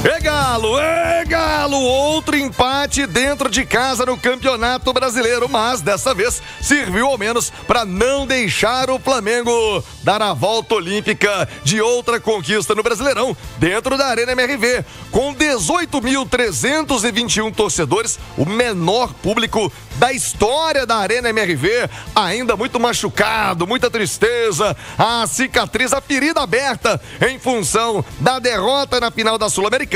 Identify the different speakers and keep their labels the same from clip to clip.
Speaker 1: É Galo, outro empate dentro de casa no Campeonato Brasileiro, mas dessa vez serviu ao menos para não deixar o Flamengo dar a volta olímpica de outra conquista no Brasileirão dentro da Arena MRV, com 18.321 torcedores, o menor público da história da Arena MRV, ainda muito machucado, muita tristeza, a cicatriz, a ferida aberta em função da derrota na final da Sul-Americana.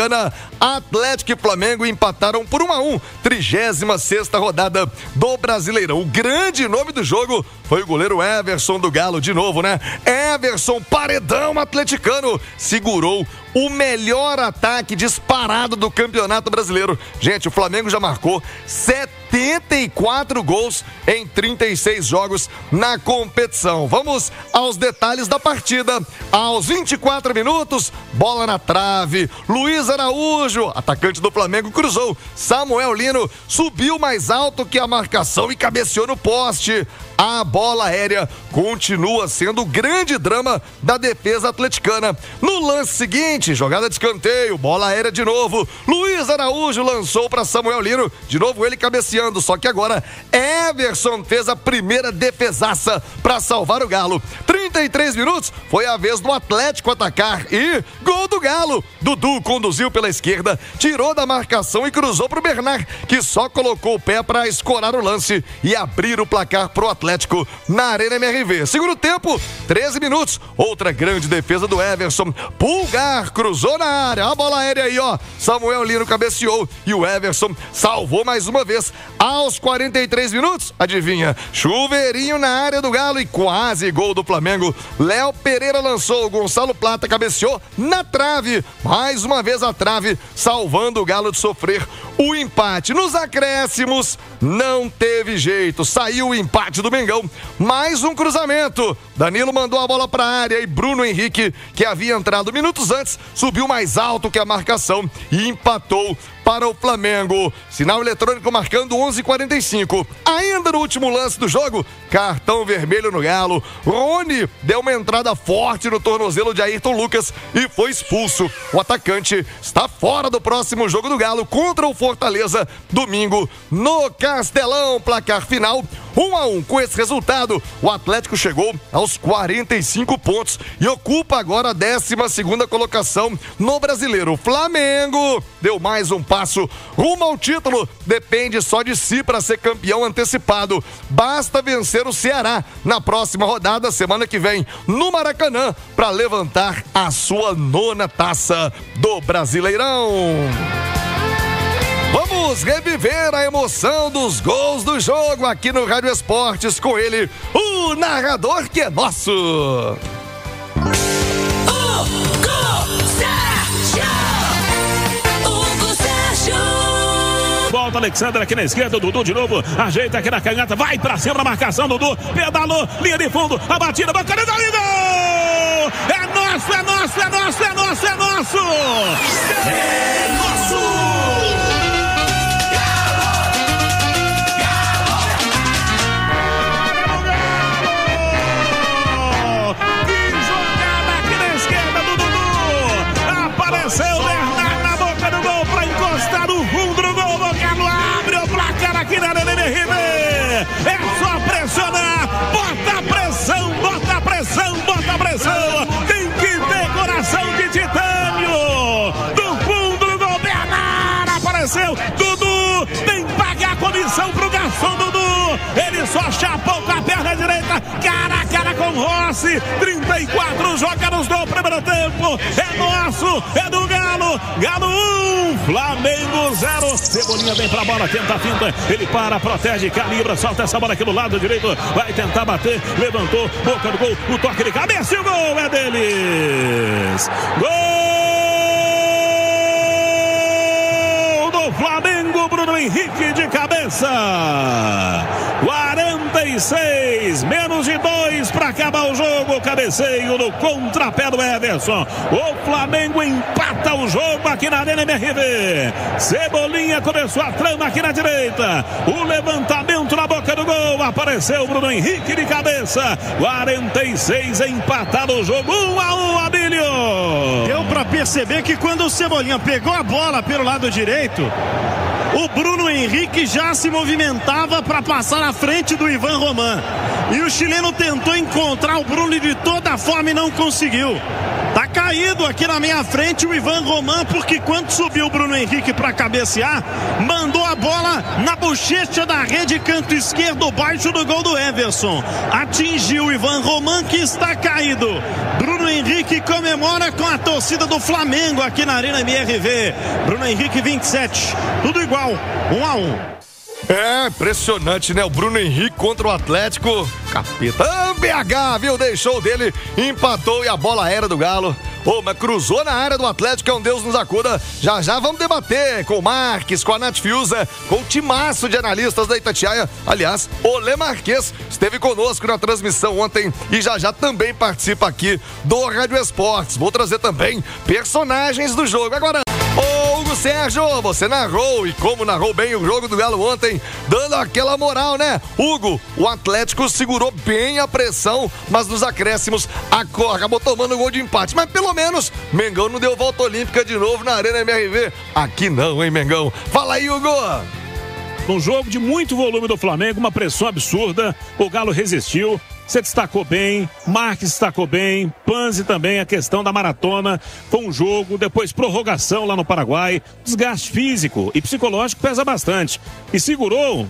Speaker 1: Atlético e Flamengo empataram por 1-1, 36ª rodada do Brasileirão. O grande nome do jogo foi o goleiro Everson do Galo, de novo, né? Everson, paredão atleticano, segurou o melhor ataque disparado do Campeonato Brasileiro. Gente, o Flamengo já marcou 74 gols em 36 jogos na competição. Vamos aos detalhes da partida. Aos 24 minutos, bola na trave. Luiz Araújo, atacante do Flamengo, cruzou. Samuel Lino subiu mais alto que a marcação e cabeceou no poste. A bola aérea continua sendo o grande drama da defesa atleticana. No lance seguinte, jogada de escanteio, bola aérea de novo. Luiz Araújo lançou para Samuel Lino, de novo ele cabeceando, só que agora Everson fez a primeira defesaça para salvar o Galo. 33 minutos, foi a vez do Atlético atacar e gol do Galo. Dudu conduziu pela esquerda, tirou da marcação e cruzou para o Bernard, que só colocou o pé para escorar o lance e abrir o placar pro Atlético na Arena MRV. Segundo tempo, 13 minutos, outra grande defesa do Everson. Pulgar cruzou na área, a bola aérea aí, ó. Samuel Lino cabeceou e o Everson salvou mais uma vez. Aos 43 minutos, adivinha? Chuveirinho na área do Galo e quase gol do Flamengo. Léo Pereira lançou, Gonçalo Plata cabeceou na trave. Mais uma vez a trave, salvando o Galo de sofrer o empate. Nos acréscimos, não teve jeito. Saiu o empate do Mengão. Mais um cruzamento. Danilo mandou a bola para a área e Bruno Henrique, que havia entrado minutos antes, subiu mais alto que a marcação e empatou para o Flamengo. Sinal eletrônico marcando 11:45. Ainda no último lance do jogo, cartão vermelho no Galo. Rony deu uma entrada forte no tornozelo de Ayrton Lucas e foi expulso. O atacante está fora do próximo jogo do Galo contra o Fortaleza, domingo no Castelão. Placar final 1-1. Com esse resultado, o Atlético chegou aos 45 pontos e ocupa agora a 12ª colocação no Brasileiro. O Flamengo deu mais um passo rumo ao título, depende só de si para ser campeão antecipado. Basta vencer o Ceará na próxima rodada, semana que vem, no Maracanã, para levantar a sua 9ª taça do Brasileirão. Vamos reviver a emoção dos gols do jogo aqui no Rádio Esportes com ele, o narrador que é nosso.
Speaker 2: Volta Alexandre aqui na esquerda, Dudu de novo, ajeita aqui na canhota, vai pra cima da marcação, Dudu, pedalou, linha de fundo, a batida, bacana da linha, gol! É nosso, é nosso, é nosso, é nosso, é nosso! É nosso! Apareceu Bernard na boca do gol para encostar no fundo do gol. O Galo abre o placar aqui na Arena MRV. É só pressionar. Bota pressão, bota pressão, bota pressão. Tem que ter coração de titânio. Do fundo do gol, Bernard apareceu. Dudu tem que pagar a comissão pro garçom Dudu. Ele só chapou com a perna direita, cara a cara com Rossi. 34 jogadores do primeiro tempo. É nosso, é do Galo. Galo 1, Flamengo 0. Cebolinha vem pra bola, tenta a finta. Ele para, protege, calibra, solta essa bola aqui do lado direito. Vai tentar bater, levantou, boca do gol, o toque de cabeça e o gol é deles. Gol do Flamengo. o Bruno Henrique de cabeça. 46, menos de 2 para acabar o jogo. Cabeceio no contrapé do Everson. O Flamengo empata o jogo aqui na Arena MRV. Cebolinha começou a trama aqui na direita. O levantamento na boca do gol. Apareceu o Bruno Henrique de cabeça. 46, empatado o jogo. 1-1, Abílio.
Speaker 3: Deu para perceber que quando o Cebolinha pegou a bola pelo lado direito, o Bruno Henrique já se movimentava para passar na frente do Ivan Roman. E o chileno tentou encontrar o Bruno de toda forma e não conseguiu. Tá caído aqui na minha frente o Ivan Roman, porque quando subiu o Bruno Henrique para cabecear, mandou a bola na bochecha da rede, canto esquerdo, baixo do gol do Everson. Atingiu o Ivan Roman, que está caído. Bruno Henrique comemora com a torcida do Flamengo aqui na Arena MRV. Bruno Henrique 27, tudo igual, 1-1.
Speaker 1: É impressionante, né? O Bruno Henrique contra o Atlético. Capitão BH, viu? Deixou dele, empatou e a bola era do Galo. Mas cruzou na área do Atlético, é um Deus nos acuda. Já já vamos debater com o Marques, com a Nath Fiuza, com o timaço de analistas da Itatiaia. Aliás, o Lê Marques esteve conosco na transmissão ontem e já já também participa aqui do Rádio Esportes. Vou trazer também personagens do jogo. Agora, Hugo Sérgio, você narrou, e como narrou bem o jogo do Galo ontem, dando aquela moral, né? Hugo, o Atlético segurou bem a pressão, mas nos acréscimos acabou tomando um gol de empate. Mas pelo menos, Mengão não deu volta olímpica de novo na Arena MRV. Aqui não, hein, Mengão? Fala aí, Hugo!
Speaker 2: Um jogo de muito volume do Flamengo, uma pressão absurda, o Galo resistiu. Você destacou bem, Marques destacou bem, Panzi também, a questão da maratona. Foi um jogo, depois prorrogação lá no Paraguai. Desgaste físico e psicológico pesa bastante. E segurou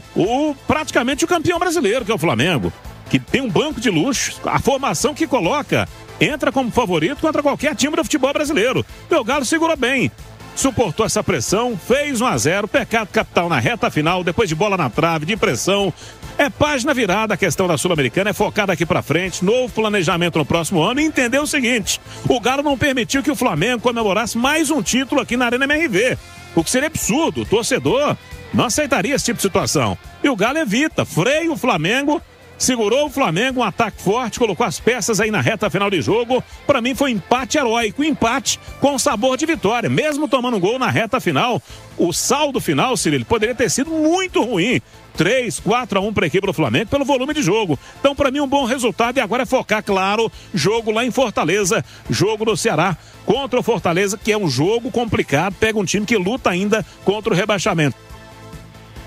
Speaker 2: praticamente o campeão brasileiro, que é o Flamengo, que tem um banco de luxo. A formação que coloca entra como favorito contra qualquer time do futebol brasileiro. O Galo segurou bem. Suportou essa pressão, fez 1-0, pecado capital na reta final, depois de bola na trave, de pressão. É página virada a questão da Sul-Americana, é focada aqui pra frente, novo planejamento no próximo ano, e entender o seguinte: o Galo não permitiu que o Flamengo comemorasse mais um título aqui na Arena MRV, o que seria absurdo, o torcedor não aceitaria esse tipo de situação. E o Galo evita, freia o Flamengo, segurou o Flamengo, um ataque forte, colocou as peças aí na reta final de jogo. Para mim foi um empate heróico, um empate com sabor de vitória, mesmo tomando um gol na reta final. O saldo final, Cirilo, poderia ter sido muito ruim. 3-4-1 para a equipe do Flamengo pelo volume de jogo. Então, para mim, um bom resultado. E agora é focar, claro, jogo lá em Fortaleza, jogo do Ceará contra o Fortaleza, que é um jogo complicado. Pega um time que luta ainda contra o rebaixamento.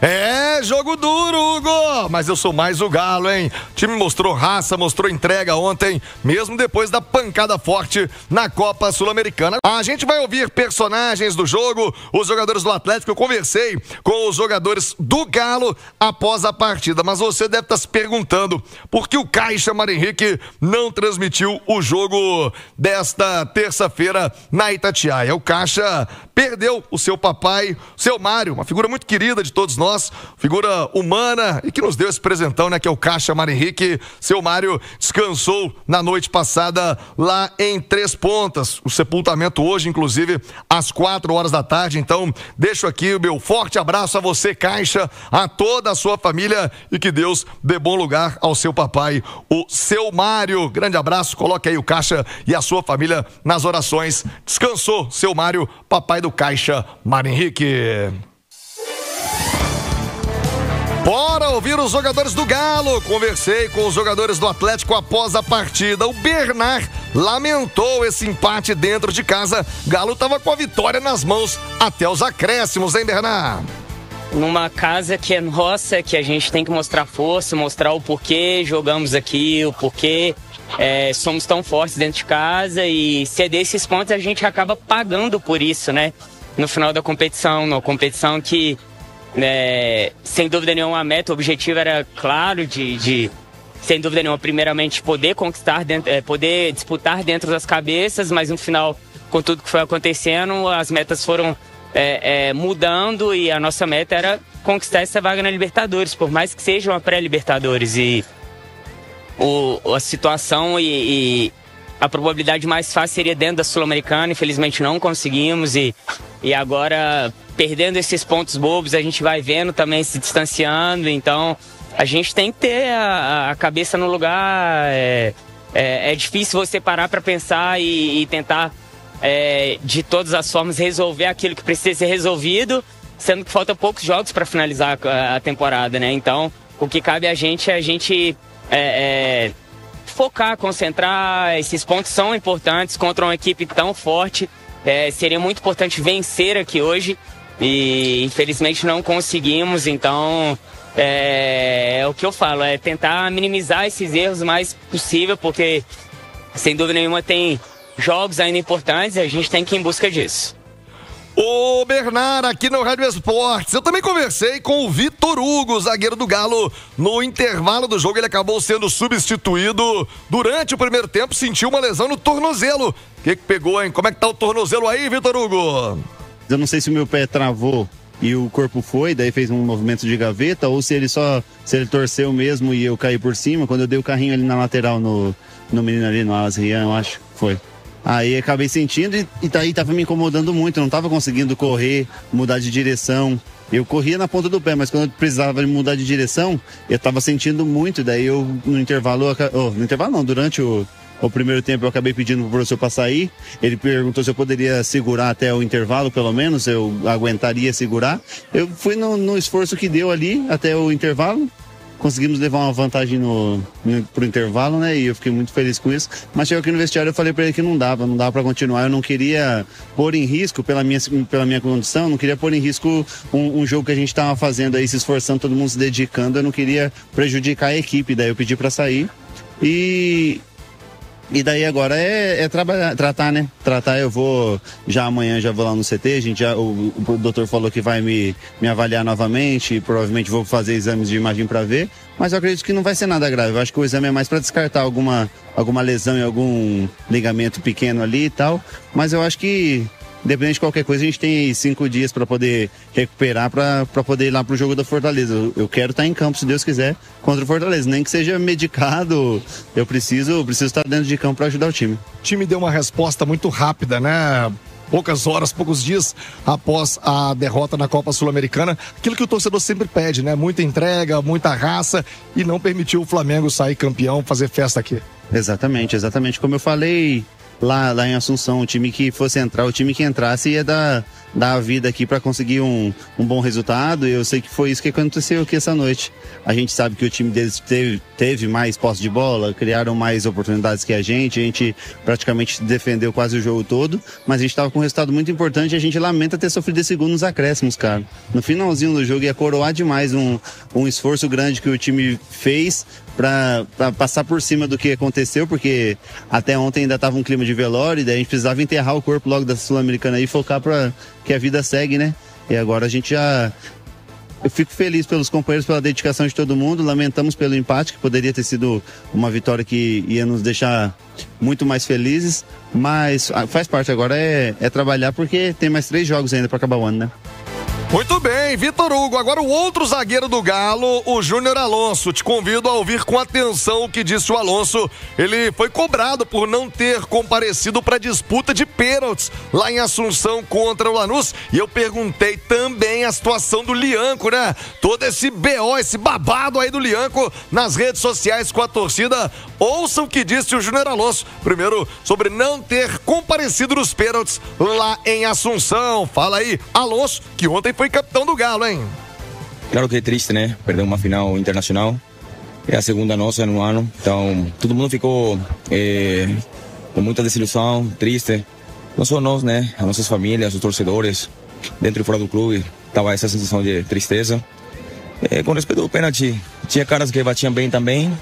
Speaker 1: É, jogo duro, Hugo, mas eu sou mais o Galo, hein? O time mostrou raça, mostrou entrega ontem, mesmo depois da pancada forte na Copa Sul-Americana. A gente vai ouvir personagens do jogo, os jogadores do Atlético. Eu conversei com os jogadores do Galo após a partida, mas você deve estar se perguntando por que o Caixa Mário Henrique não transmitiu o jogo desta terça-feira na Itatiaia. O Caixa perdeu o seu papai, seu Mário, uma figura muito querida de todos nós, figura humana e que nos deu esse presentão, né, que é o Caixa Mário Henrique. Seu Mário descansou na noite passada lá em Três Pontas. O sepultamento hoje, inclusive, às 4 horas da tarde. Então, deixo aqui o meu forte abraço a você, Caixa, a toda a sua família, e que Deus dê bom lugar ao seu papai, o seu Mário. Grande abraço, coloque aí o Caixa e a sua família nas orações. Descansou, seu Mário, papai do Caixa Mário Henrique. Bora ouvir os jogadores do Galo. Conversei com os jogadores do Atlético após a partida. O Bernard lamentou esse empate dentro de casa. Galo estava com a vitória nas mãos até os acréscimos, hein, Bernard?
Speaker 4: Numa casa que é nossa, que a gente tem que mostrar força, mostrar o porquê jogamos aqui, o porquê somos tão fortes dentro de casa, e ceder esses pontos a gente acaba pagando por isso, né? No final da competição, uma competição que sem dúvida nenhuma a meta, o objetivo era claro de sem dúvida nenhuma, primeiramente poder conquistar, poder disputar dentro das cabeças, mas no final, com tudo que foi acontecendo, as metas foram mudando, e a nossa meta era conquistar essa vaga na Libertadores, por mais que seja uma pré-Libertadores, e a situação e a probabilidade mais fácil seria dentro da Sul-Americana. Infelizmente não conseguimos, e e agora perdendo esses pontos bobos, a gente vai vendo também se distanciando, então a gente tem que ter a cabeça no lugar. É difícil você parar para pensar e tentar de todas as formas resolver aquilo que precisa ser resolvido, sendo que falta poucos jogos para finalizar a temporada, né? Então o que cabe a gente é focar, concentrar. Esses pontos são importantes contra uma equipe tão forte. Seria muito importante vencer aqui hoje e infelizmente não conseguimos, então é o que eu falo, é tentar minimizar esses erros o mais possível, porque sem dúvida nenhuma tem jogos ainda importantes e a gente tem que ir em busca disso.
Speaker 1: Ô Bernard, aqui no Rádio Esportes, eu também conversei com o Vitor Hugo, zagueiro do Galo. No intervalo do jogo ele acabou sendo substituído. Durante o primeiro tempo sentiu uma lesão no tornozelo. O que pegou, hein? Como é que tá o tornozelo aí, Vitor Hugo?
Speaker 5: Eu não sei se o meu pé travou e o corpo foi, daí fez um movimento de gaveta, ou se ele torceu mesmo e eu caí por cima, quando eu dei o carrinho ali na lateral no menino ali, no Alas Rian, eu acho, foi. Aí acabei sentindo e daí tava me incomodando muito, eu não tava conseguindo correr, mudar de direção. Eu corria na ponta do pé, mas quando eu precisava mudar de direção, eu tava sentindo muito, daí eu durante o primeiro tempo eu acabei pedindo pro professor para sair. Ele perguntou se eu poderia segurar até o intervalo, pelo menos, eu aguentaria segurar. Eu fui no esforço que deu ali até o intervalo. Conseguimos levar uma vantagem pro intervalo, né? E eu fiquei muito feliz com isso. Mas chegou aqui no vestiário, eu falei para ele que não dava para continuar. Eu não queria pôr em risco, pela minha condição, não queria pôr em risco um jogo que a gente estava fazendo aí, se esforçando, todo mundo se dedicando. Eu não queria prejudicar a equipe, daí eu pedi para sair. E daí agora tratar, né? Eu vou, amanhã já vou lá no CT, o doutor falou que vai me avaliar novamente, e provavelmente vou fazer exames de imagem para ver, mas eu acredito que não vai ser nada grave. Eu acho que o exame é mais para descartar alguma lesão em algum ligamento pequeno ali e tal, mas eu acho que, independente de qualquer coisa, a gente tem 5 dias para poder recuperar, para poder ir lá pro jogo da Fortaleza. Eu quero estar em campo, se Deus quiser, contra o Fortaleza. Nem que seja medicado, eu preciso estar dentro de campo para ajudar o time.
Speaker 6: O time deu uma resposta muito rápida, né? Poucas horas, poucos dias após a derrota na Copa Sul-Americana. Aquilo que o torcedor sempre pede, né? Muita entrega, muita raça, e não permitiu o Flamengo sair campeão, fazer festa aqui.
Speaker 5: Exatamente. Como eu falei lá em Assunção, o time que fosse entrar, o time que entrasse ia dar a vida aqui para conseguir um bom resultado, e eu sei que foi isso que aconteceu aqui essa noite. A gente sabe que o time deles teve mais posse de bola, criaram mais oportunidades que a gente praticamente defendeu quase o jogo todo, mas a gente estava com um resultado muito importante e a gente lamenta ter sofrido esse gol nos acréscimos, cara. No finalzinho do jogo ia coroar demais um esforço grande que o time fez para passar por cima do que aconteceu, porque até ontem ainda estava um clima de velório, e daí a gente precisava enterrar o corpo logo da Sul-Americana e focar para que a vida segue, né? E agora a gente eu fico feliz pelos companheiros, pela dedicação de todo mundo. Lamentamos pelo empate, que poderia ter sido uma vitória que ia nos deixar muito mais felizes, mas faz parte. Agora é trabalhar, porque tem mais 3 jogos ainda para acabar o ano, né?
Speaker 1: Muito bem, Vitor Hugo. Agora o outro zagueiro do Galo, o Júnior Alonso. Te convido a ouvir com atenção o que disse o Alonso. Ele foi cobrado por não ter comparecido para a disputa de pênaltis lá em Assunção contra o Lanús. E eu perguntei também a situação do Lianco, né? Todo esse BO, esse babado aí do Lianco nas redes sociais com a torcida. Ouça o que disse o Júnior Alonso. Primeiro, sobre não ter comparecido nos pênaltis lá em Assunção. Fala aí, Alonso, que ontem foi capitão do Galo, hein?
Speaker 7: Claro que é triste, né? Perder uma final internacional. É a segunda nossa no ano. Então, todo mundo ficou com muita desilusão, triste. Não só nós, né? As nossas famílias, os torcedores, dentro e fora do clube, tava essa sensação de tristeza. Com respeito ao pênalti, tinha caras que batiam bem também.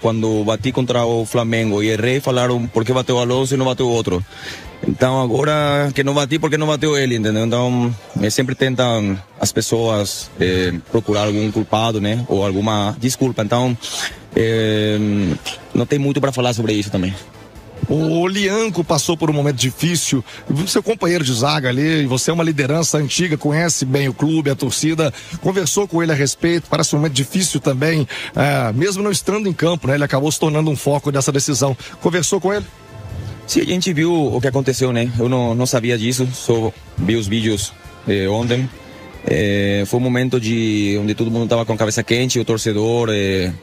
Speaker 7: Quando bati contra o Flamengo e errei, falaram por que bateu o Alonso e não bateu o outro. Então agora que não bati, porque não bateu ele, entendeu? Então sempre tentam as pessoas procurar algum culpado, né? Ou alguma desculpa. Então não tem muito para falar sobre isso também.
Speaker 6: O Lianco passou por um momento difícil, seu companheiro de zaga ali, você é uma liderança antiga, conhece bem o clube, a torcida, conversou com ele a respeito, parece um momento difícil também, mesmo não estando em campo, né? Ele acabou se tornando um foco dessa decisão. Conversou com ele?
Speaker 7: Sim, a gente viu o que aconteceu, né? Eu não sabia disso, só vi os vídeos ontem. Foi um momento onde todo mundo estava com a cabeça quente, o torcedor,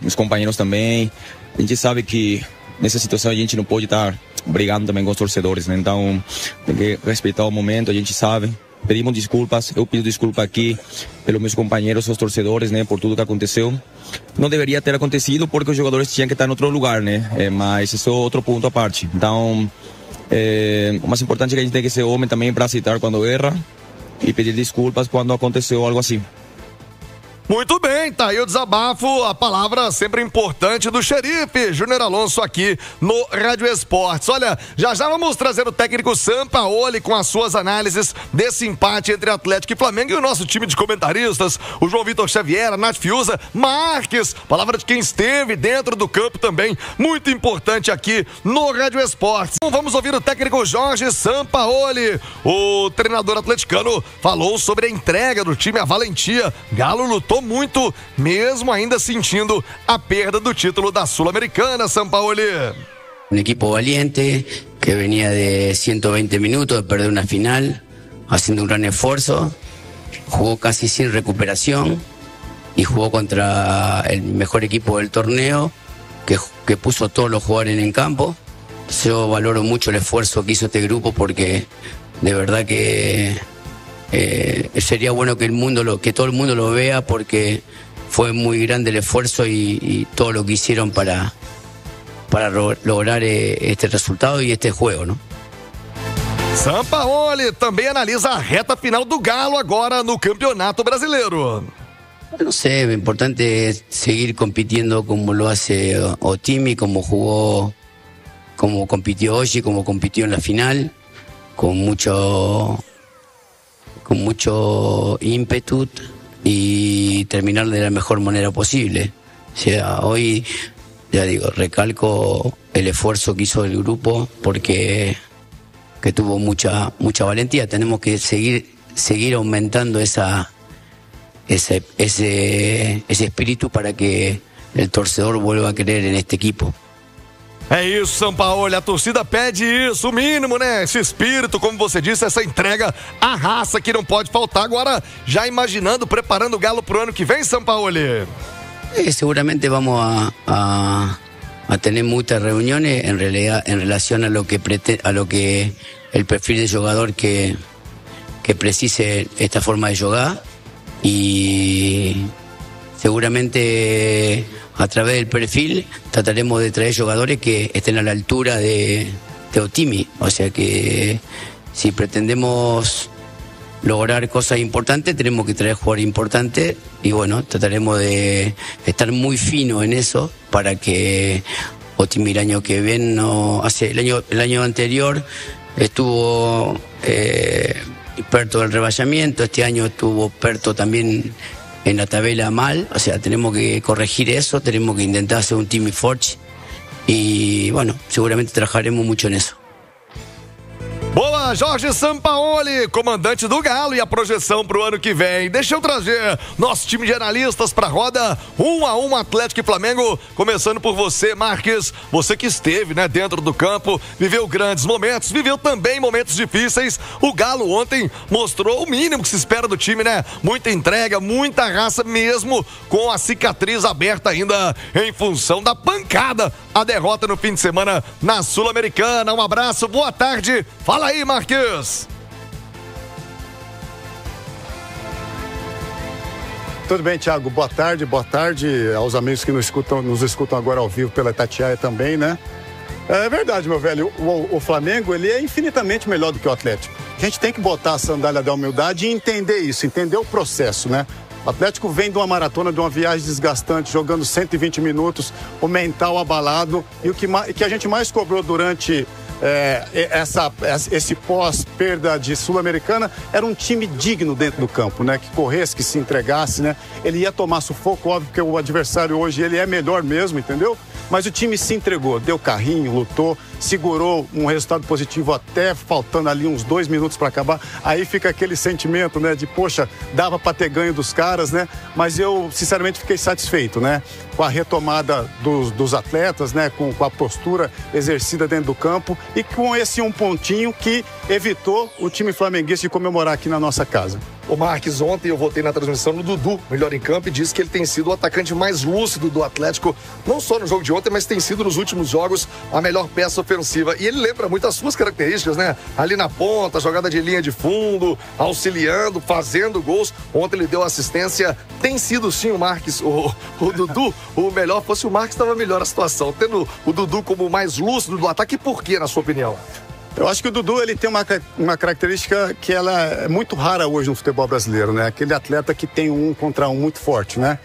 Speaker 7: os companheiros também. A gente sabe que nessa situação a gente não pode estar brigando também com os torcedores, né? Então tem que respeitar o momento, a gente sabe. Pedimos desculpas, eu pido desculpa aqui pelos meus companheiros, os torcedores, né, por tudo que aconteceu. Não deveria ter acontecido porque os jogadores tinham que estar em outro lugar, né, mas isso é outro ponto à parte. Então, o mais importante é que a gente tem que ser homem também para aceitar quando erra e pedir desculpas quando aconteceu algo assim.
Speaker 1: Muito bem, tá aí o desabafo, a palavra sempre importante do xerife Júnior Alonso aqui no Rádio Esportes. Olha, já vamos trazer o técnico Sampaoli com as suas análises desse empate entre Atlético e Flamengo e o nosso time de comentaristas, o João Vitor Xavier, a Nath Fiuza, Marques, palavra de quem esteve dentro do campo também, muito importante aqui no Rádio Esportes. Então vamos ouvir o técnico Jorge Sampaoli. O treinador atleticano falou sobre a entrega do time, a valentia. Galo lutou muito, mesmo ainda sentindo a perda do título da Sul-Americana, Sampaoli.
Speaker 8: Un equipo valiente que venía de 120 minutos de perder una final, haciendo un gran esfuerzo, jugó casi sin recuperación y jugó contra el mejor equipo del torneo que puso todos los jugadores en campo. Yo valoro mucho el esfuerzo que hizo este grupo porque de verdad que sería bueno que todo el mundo lo vea porque fue muy grande el esfuerzo y todo lo que hicieron para lograr este resultado y este juego, ¿no?
Speaker 1: Sampaoli também analisa a reta final do Galo agora no Campeonato Brasileiro.
Speaker 8: No sé, lo importante es seguir compitiendo como lo hace Otimi, como compitió hoy, como compitió en la final, con mucho ímpetu y terminar de la mejor manera posible. O sea, hoy, ya digo, recalco el esfuerzo que hizo el grupo porque que tuvo mucha valentía. Tenemos que seguir aumentando ese espíritu para que el torcedor vuelva a creer en este equipo.
Speaker 1: É isso, Sampaoli, a torcida pede isso, o mínimo, né? Esse espírito, como você disse, essa entrega, a raça que não pode faltar. Agora, já imaginando, preparando o Galo pro ano que vem, Sampaoli?
Speaker 8: Seguramente vamos a tener muchas reuniones en relación a lo que el perfil de jugador que precise esta forma de jugar y seguramente a través del perfil trataremos de traer jugadores que estén a la altura de Otimi. O sea que si pretendemos lograr cosas importantes tenemos que traer jugadores importantes y bueno, trataremos de estar muy fino en eso para que Otimi el año que viene el año anterior estuvo Perto del rebasamiento, este año estuvo Perto también en la tabela mal, o sea, tenemos que corregir eso, tenemos que intentar hacer un team forte y bueno, seguramente trabajaremos mucho en eso.
Speaker 1: Boa, Jorge Sampaoli, comandante do Galo, e a projeção pro ano que vem. Deixa eu trazer nosso time de analistas pra roda 1-1 Atlético e Flamengo, começando por você, Marques, você que esteve, né, dentro do campo, viveu grandes momentos, viveu também momentos difíceis. O Galo ontem mostrou o mínimo que se espera do time, né? Muita entrega, muita raça, mesmo com a cicatriz aberta ainda em função da pancada, a derrota no fim de semana na Sul-Americana. Um abraço, boa tarde. Fala aí, Marques.
Speaker 9: Tudo bem, Thiago? Boa tarde aos amigos que nos escutam agora ao vivo pela Itatiaia também, né? É verdade, meu velho, o Flamengo, ele é infinitamente melhor do que o Atlético. A gente tem que botar a sandália da humildade e entender isso, entender o processo, né? O Atlético vem de uma maratona, de uma viagem desgastante, jogando 120 minutos, o mental abalado, e o que a gente mais cobrou durante esse pós-perda de Sul-Americana era um time digno dentro do campo, né? Que corresse, que se entregasse, né? Ele ia tomar sufoco, óbvio que o adversário hoje ele é melhor mesmo, entendeu? Mas o time se entregou, deu carrinho, lutou, segurou um resultado positivo até faltando ali uns 2 minutos para acabar. Aí fica aquele sentimento, né, de poxa, dava para ter ganho dos caras, né? Mas eu, sinceramente, fiquei satisfeito, né? Com a retomada dos atletas, né? Com a postura exercida dentro do campo e com esse um pontinho que evitou o time flamenguista de comemorar aqui na nossa casa.
Speaker 6: O Marques, ontem eu voltei na transmissão no Dudu, melhor em campo, e disse que ele tem sido o atacante mais lúcido do Atlético, não só no jogo de ontem, mas tem sido nos últimos jogos a melhor peça ofensiva. E ele lembra muito as suas características, né? Ali na ponta, jogada de linha de fundo, auxiliando, fazendo gols. Ontem ele deu assistência. Tem sido sim o Marques, o Dudu, o melhor. Fosse o Marques, estava melhor a situação. Tendo o Dudu como o mais lúcido do ataque, por quê, na sua opinião?
Speaker 9: Eu acho que o Dudu ele tem uma característica que ela é muito rara hoje no futebol brasileiro, né? Aquele atleta que tem um contra um muito forte, né?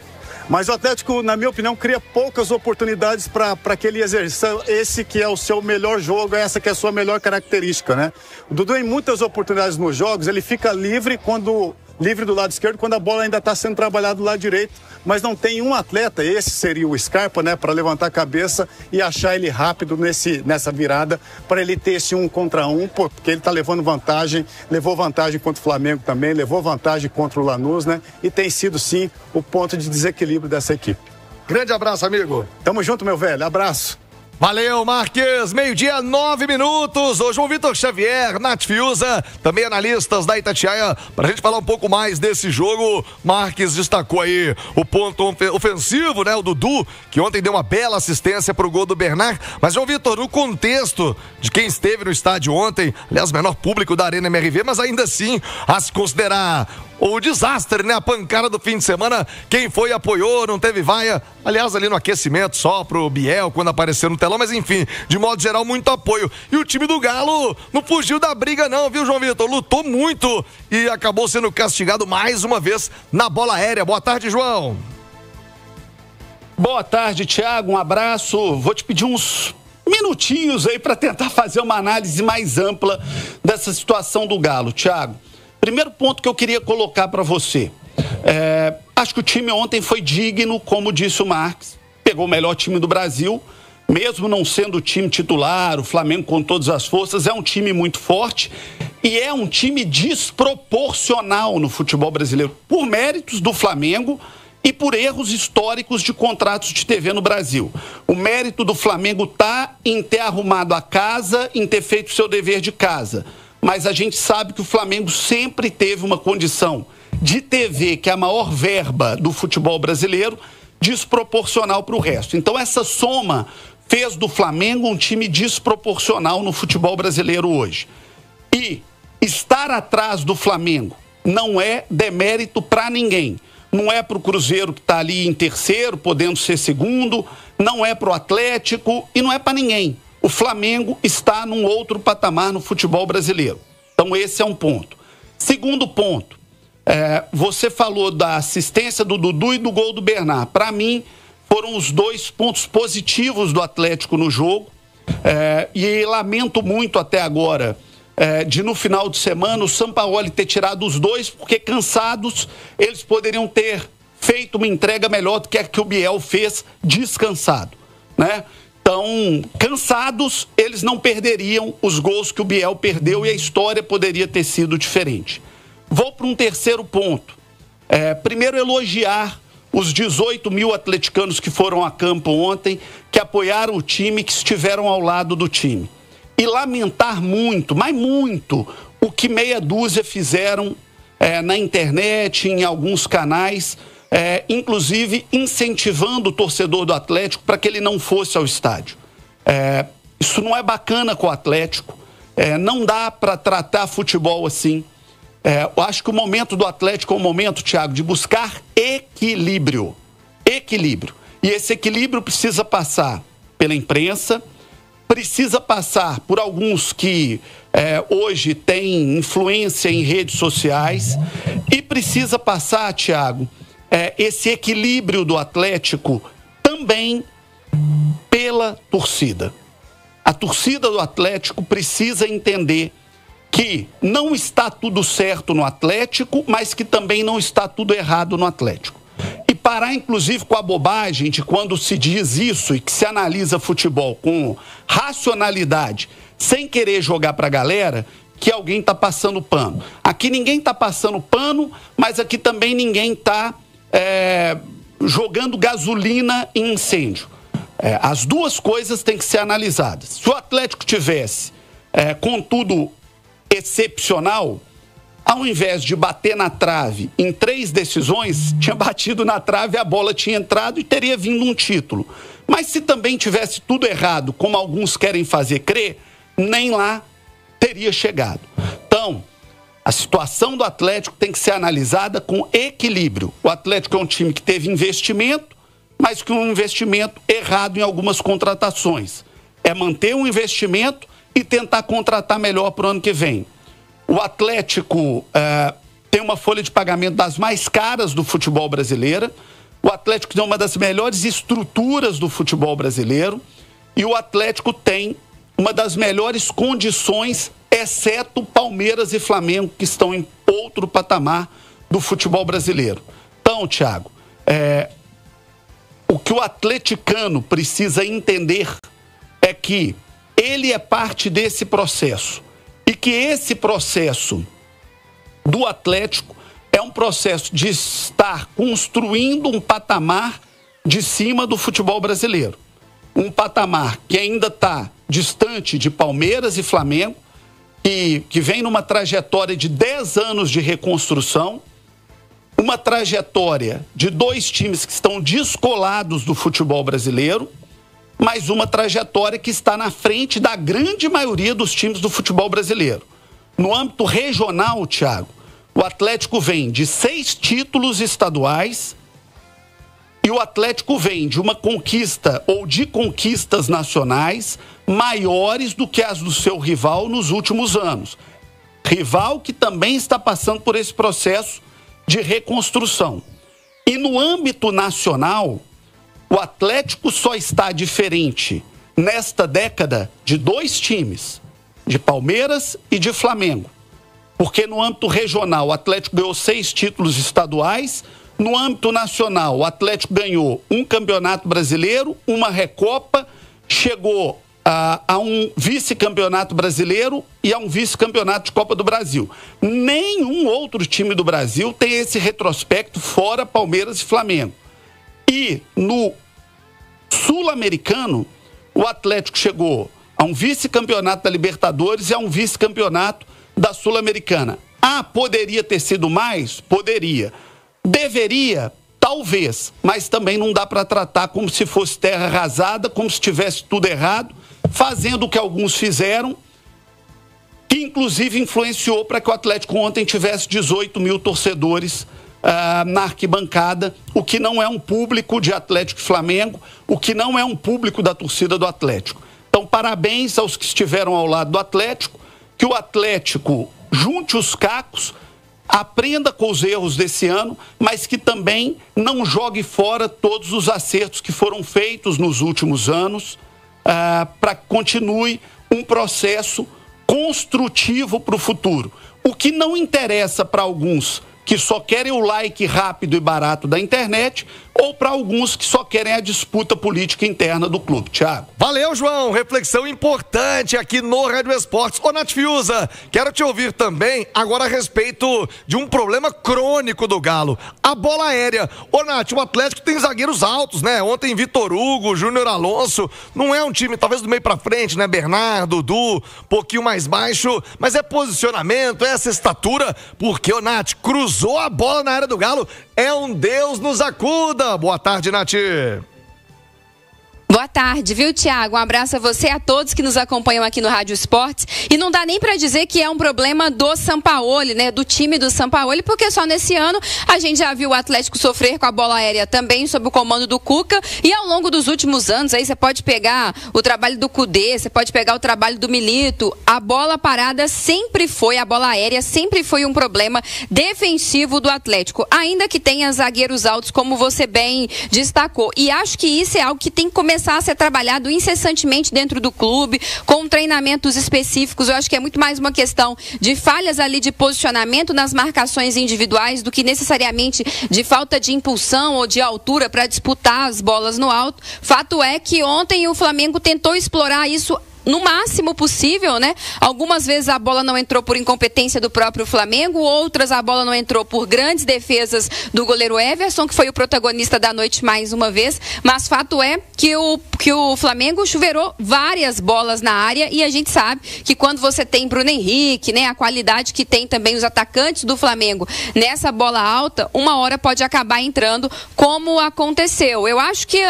Speaker 9: Mas o Atlético, na minha opinião, cria poucas oportunidades para que ele exerça esse que é o seu melhor jogo, essa que é a sua melhor característica, né? O Dudu, em muitas oportunidades nos jogos, ele fica livre do lado esquerdo, quando a bola ainda está sendo trabalhada do lado direito, mas não tem um atleta, esse seria o Scarpa, né, para levantar a cabeça e achar ele rápido nessa virada, para ele ter esse 1 contra 1, porque ele está levando vantagem, levou vantagem contra o Flamengo também, levou vantagem contra o Lanús, né, e tem sido sim o ponto de desequilíbrio dessa equipe.
Speaker 6: Grande abraço, amigo.
Speaker 9: Tamo junto, meu velho, abraço.
Speaker 1: Valeu, Marques. 12:09. O João Vitor Xavier, Nath Fiuza, também analistas da Itatiaia, pra gente falar um pouco mais desse jogo. Marques destacou aí o ponto ofensivo, né? O Dudu, que ontem deu uma bela assistência pro gol do Bernard. Mas, João Vitor, no contexto de quem esteve no estádio ontem, aliás, menor público da Arena MRV, mas ainda assim, a se considerar o desastre, né? A pancada do fim de semana, quem foi apoiou, não teve vaia. Aliás, ali no aquecimento só pro Biel, quando apareceu no telão, mas enfim, de modo geral, muito apoio. E o time do Galo não fugiu da briga não, viu, João Vitor? Lutou muito e acabou sendo castigado mais uma vez na bola aérea. Boa tarde, João.
Speaker 10: Boa tarde, Thiago, um abraço. Vou te pedir uns minutinhos aí para tentar fazer uma análise mais ampla dessa situação do Galo, Thiago. Primeiro ponto que eu queria colocar para você. Acho que o time ontem foi digno, como disse o Marques. Pegou o melhor time do Brasil, mesmo não sendo o time titular, o Flamengo com todas as forças, é um time muito forte e é um time desproporcional no futebol brasileiro, por méritos do Flamengo e por erros históricos de contratos de TV no Brasil. O mérito do Flamengo está em ter arrumado a casa, em ter feito o seu dever de casa. Mas a gente sabe que o Flamengo sempre teve uma condição de TV, que é a maior verba do futebol brasileiro, desproporcional para o resto. Então essa soma fez do Flamengo um time desproporcional no futebol brasileiro hoje. E estar atrás do Flamengo não é demérito para ninguém. Não é para o Cruzeiro que está ali em terceiro, podendo ser segundo, não é para o Atlético e não é para ninguém. O Flamengo está num outro patamar no futebol brasileiro. Então esse é um ponto. Segundo ponto, você falou da assistência do Dudu e do gol do Bernard. Para mim, foram os 2 pontos positivos do Atlético no jogo. E lamento muito até agora de no final de semana o Sampaoli ter tirado os 2, porque cansados eles poderiam ter feito uma entrega melhor do que a que o Biel fez descansado, né? Então, cansados, eles não perderiam os gols que o Biel perdeu e a história poderia ter sido diferente. Vou para um terceiro ponto. Primeiro, elogiar os 18 mil atleticanos que foram a campo ontem, que apoiaram o time, que estiveram ao lado do time. E lamentar muito, mas muito, o que meia dúzia fizeram na internet, em alguns canais, inclusive incentivando o torcedor do Atlético para que ele não fosse ao estádio. Isso não é bacana com o Atlético, não dá para tratar futebol assim. Eu acho que o momento do Atlético é um momento, Thiago, de buscar equilíbrio. Equilíbrio. E esse equilíbrio precisa passar pela imprensa, precisa passar por alguns que hoje têm influência em redes sociais e precisa passar, Thiago, esse equilíbrio do Atlético também pela torcida. A torcida do Atlético precisa entender que não está tudo certo no Atlético, mas que também não está tudo errado no Atlético. E parar, inclusive, com a bobagem de quando se diz isso e que se analisa futebol com racionalidade, sem querer jogar para a galera, que alguém está passando pano. Aqui ninguém está passando pano, mas aqui também ninguém está jogando gasolina em incêndio. As duas coisas têm que ser analisadas. Se o Atlético tivesse, contudo, excepcional, ao invés de bater na trave em 3 decisões, tinha batido na trave, a bola tinha entrado e teria vindo um título. Mas se também tivesse tudo errado, como alguns querem fazer crer, nem lá teria chegado. Então, a situação do Atlético tem que ser analisada com equilíbrio. O Atlético é um time que teve investimento, mas que um investimento errado em algumas contratações. É manter um investimento e tentar contratar melhor para o ano que vem. O Atlético tem uma folha de pagamento das mais caras do futebol brasileiro. O Atlético tem uma das melhores estruturas do futebol brasileiro. E o Atlético tem uma das melhores condições, exceto Palmeiras e Flamengo, que estão em outro patamar do futebol brasileiro. Então, Thiago, o que o atleticano precisa entender é que ele é parte desse processo e que esse processo do Atlético é um processo de estar construindo um patamar de cima do futebol brasileiro. Um patamar que ainda está distante de Palmeiras e Flamengo, que vem numa trajetória de 10 anos de reconstrução, uma trajetória de 2 times que estão descolados do futebol brasileiro, mas uma trajetória que está na frente da grande maioria dos times do futebol brasileiro. No âmbito regional, Thiago, o Atlético vem de 6 títulos estaduais e o Atlético vem de uma conquista ou de conquistas nacionais maiores do que as do seu rival nos últimos anos. Rival que também está passando por esse processo de reconstrução. E no âmbito nacional, o Atlético só está diferente nesta década de 2 times, de Palmeiras e de Flamengo. Porque no âmbito regional, o Atlético ganhou 6 títulos estaduais. No âmbito nacional, o Atlético ganhou um campeonato brasileiro, uma Recopa, chegou a um vice-campeonato brasileiro e a um vice-campeonato de Copa do Brasil. Nenhum outro time do Brasil tem esse retrospecto fora Palmeiras e Flamengo. E no Sul-Americano, o Atlético chegou a um vice-campeonato da Libertadores e a um vice-campeonato da Sul-Americana. Poderia ter sido mais? Poderia. Deveria? Talvez. Mas também não dá para tratar como se fosse terra arrasada, como se tivesse tudo errado, fazendo o que alguns fizeram, que inclusive influenciou para que o Atlético ontem tivesse 18 mil torcedores na arquibancada, o que não é um público de Atlético e Flamengo, o que não é um público da torcida do Atlético. Então, parabéns aos que estiveram ao lado do Atlético, que o Atlético junte os cacos, aprenda com os erros desse ano, mas que também não jogue fora todos os acertos que foram feitos nos últimos anos, para que continue um processo construtivo para o futuro. O que não interessa para alguns que só querem o like rápido e barato da internet, ou para alguns que só querem a disputa política interna do clube. Thiago.
Speaker 1: Valeu, João. Reflexão importante aqui no Rádio Esportes. Ô, Nath Fiuza, quero te ouvir também agora a respeito de um problema crônico do Galo, a bola aérea. Ô, Nath, o Atlético tem zagueiros altos, né? Ontem Vitor Hugo, Júnior Alonso, não é um time talvez do meio pra frente, né? Bernardo, Dudu, pouquinho mais baixo, mas é posicionamento, é essa estatura, porque o Nath cruzou a bola na área do Galo, é um Deus nos acuda. Boa tarde, Nath.
Speaker 11: Boa tarde, viu, Thiago? Um abraço a você e a todos que nos acompanham aqui no Rádio Esportes. E não dá nem para dizer que é um problema do Sampaoli, né? Do time do Sampaoli, porque só nesse ano a gente já viu o Atlético sofrer com a bola aérea também sob o comando do Cuca. E ao longo dos últimos anos, aí você pode pegar o trabalho do Cudê, você pode pegar o trabalho do Milito. A bola parada sempre foi, a bola aérea sempre foi um problema defensivo do Atlético. Ainda que tenha zagueiros altos, como você bem destacou. E acho que isso é algo que tem que começar começar a ser trabalhado incessantemente dentro do clube, com treinamentos específicos. Eu acho que é muito mais uma questão de falhas ali de posicionamento nas marcações individuais do que necessariamente de falta de impulsão ou de altura para disputar as bolas no alto. Fato é que ontem o Flamengo tentou explorar isso no máximo possível, né? Algumas vezes a bola não entrou por incompetência do próprio Flamengo, outras a bola não entrou por grandes defesas do goleiro Everson, que foi o protagonista da noite mais uma vez, mas fato é que o Flamengo chuveirou várias bolas na área e a gente sabe que quando você tem Bruno Henrique, né, a qualidade que tem também os atacantes do Flamengo nessa bola alta, uma hora pode acabar entrando, como aconteceu. Eu acho que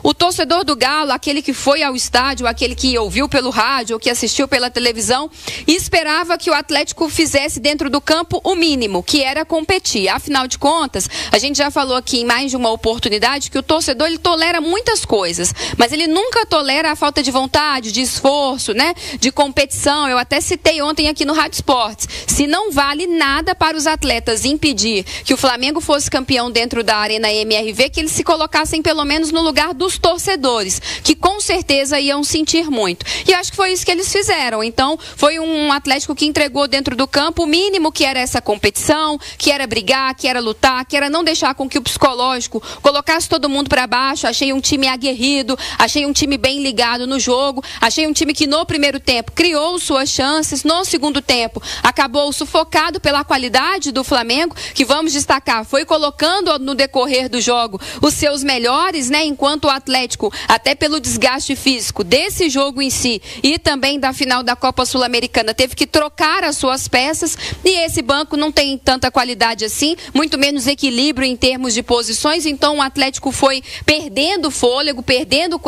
Speaker 11: o torcedor do Galo, aquele que foi ao estádio, aquele que ouviu pelo rádio ou que assistiu pela televisão, esperava que o Atlético fizesse dentro do campo o mínimo, que era competir. Afinal de contas, a gente já falou aqui em mais de uma oportunidade que o torcedor ele tolera muitas coisas, mas ele nunca tolera a falta de vontade, de esforço, né? De competição. Eu até citei ontem aqui no Rádio Esportes. Se não vale nada para os atletas impedir que o Flamengo fosse campeão dentro da Arena MRV, que eles se colocassem pelo menos no lugar dos torcedores, que com certeza iam sentir muito. E acho que foi isso que eles fizeram. Então, foi um Atlético que entregou dentro do campo o mínimo, que era essa competição, que era brigar, que era lutar, que era não deixar com que o psicológico colocasse todo mundo para baixo. Achei um time aguerrido, achei um time bem ligado no jogo, achei um time que no primeiro tempo criou suas chances, no segundo tempo acabou sufocado pela qualidade do Flamengo, que vamos destacar, foi colocando no decorrer do jogo os seus melhores, né? Enquanto o Atlético, até pelo desgaste físico desse jogo em si, e também da final da Copa Sul-Americana, teve que trocar as suas peças, e esse banco não tem tanta qualidade assim, muito menos equilíbrio em termos de posições. Então o Atlético foi perdendo fôlego, perdendo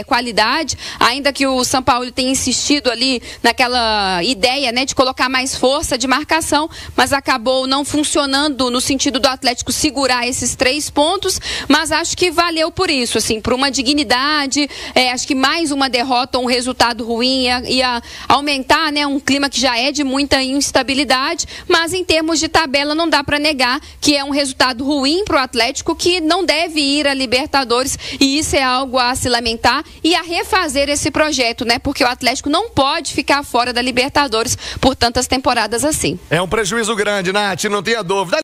Speaker 11: qualidade, ainda que o São Paulo tenha insistido ali naquela ideia, né, de colocar mais força de marcação, mas acabou não funcionando no sentido do Atlético segurar esses 3 pontos, mas acho que valeu por isso, assim, por uma dignidade. Acho que mais uma derrota, um resultado ruim ia aumentar, né, um clima que já é de muita instabilidade, mas em termos de tabela não dá para negar que é um resultado ruim para o Atlético, que não deve ir a Libertadores, e isso é algo a se lamentar e a refazer esse projeto, né, porque o Atlético não pode ficar fora da Libertadores por tantas temporadas assim.
Speaker 1: É um prejuízo grande, Nath, não tenha dúvida.